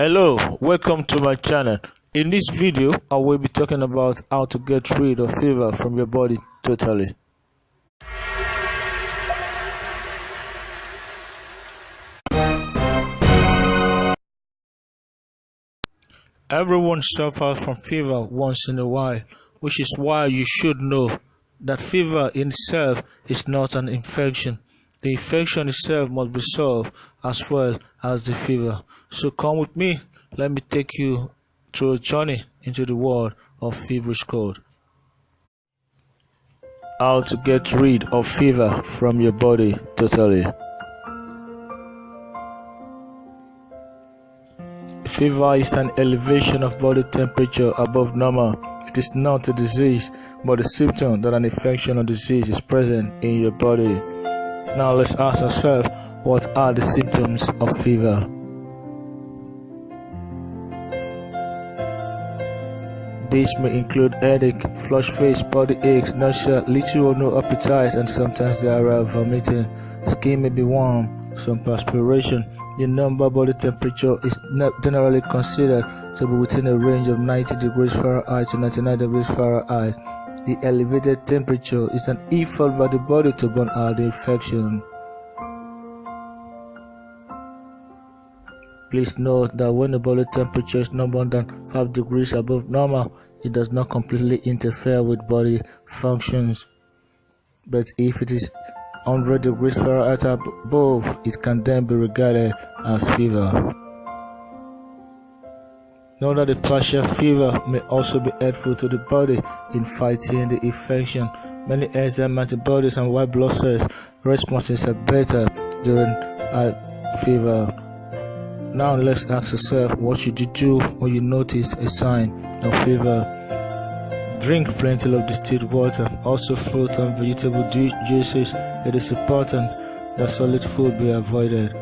Hello, welcome to my channel. In this video, I will be talking about how to get rid of fever from your body totally. Everyone suffers from fever once in a while, which is why you should know that fever in itself is not an infection. The infection itself must be solved as well as the fever. So come with me, let me take you through a journey into the world of feverish cold. How to get rid of fever from your body totally. Fever is an elevation of body temperature above normal. It is not a disease, but a symptom that an infection or disease is present in your body. Now let's ask ourselves, what are the symptoms of fever? These may include headache, flush face, body aches, nausea, little or no appetite, and sometimes diarrhea, vomiting. Skin may be warm, some perspiration. The normal body temperature is generally considered to be within a range of 90 degrees Fahrenheit to 99 degrees Fahrenheit. The elevated temperature is an effort by the body to burn out the infection. Please note that when the body temperature is no more than 5 degrees above normal, it does not completely interfere with body functions. But if it is 100 degrees Fahrenheit above, it can then be regarded as fever. Know that the partial fever may also be helpful to the body in fighting the infection. Many enzyme antibodies and white blood cells responses are better during fever. Now let's ask yourself, what should you do when you notice a sign of fever? Drink plenty of distilled water, also fruit and vegetable juices. It is important that solid food be avoided.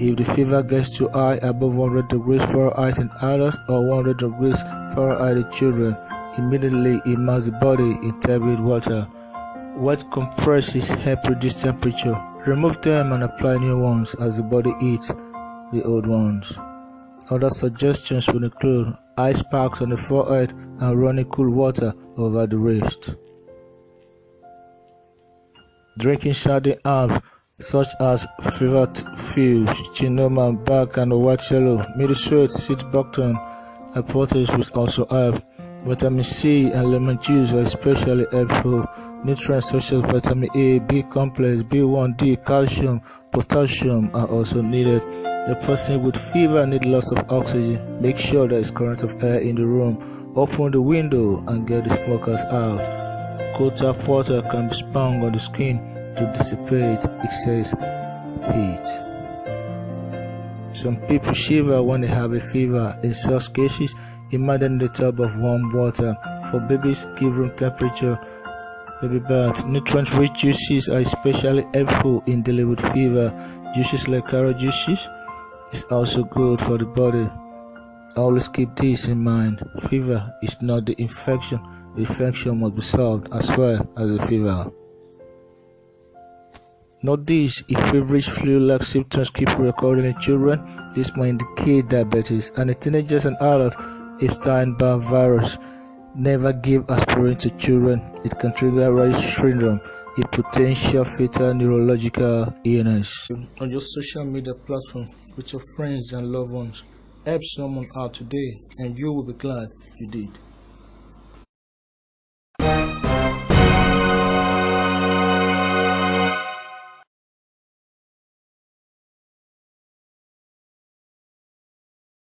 If the fever gets too high, above 100 degrees Fahrenheit in adults or 100 degrees Fahrenheit in children, immediately immerse the body in turbid water. Wet compresses help reduce temperature. Remove them and apply new ones as the body eats the old ones. Other suggestions will include ice packs on the forehead and running cool water over the wrist. Drinking sardine herbs such as feverfew, chinoma, bark, and white yellow, middle sweet, seed buckthorn, and potash will also help. Vitamin C and lemon juice are especially helpful. Nutrients such as vitamin A, B complex, B1, calcium, potassium are also needed. A person with fever needs lots of oxygen. Make sure there is current of air in the room. Open the window and get the smokers out. Cold tap water can be spun on the skin to dissipate excess heat. Some people shiver when they have a fever. In such cases, immerse them in the tub of warm water. For babies, give room temperature baby bath. Nutrient-rich juices are especially helpful in dealing with fever. Juices like carrot juices is also good for the body. Always keep this in mind. Fever is not the infection. The infection must be solved as well as the fever. Note this, if feverish flu-like symptoms keep recurring in children, this might indicate diabetes, and in teenagers and adults, Epstein-Barr virus. Never give aspirin to children. It can trigger Raynaud's syndrome, a potential fatal neurological illness. On your social media platform with your friends and loved ones, help someone out today, and you will be glad you did.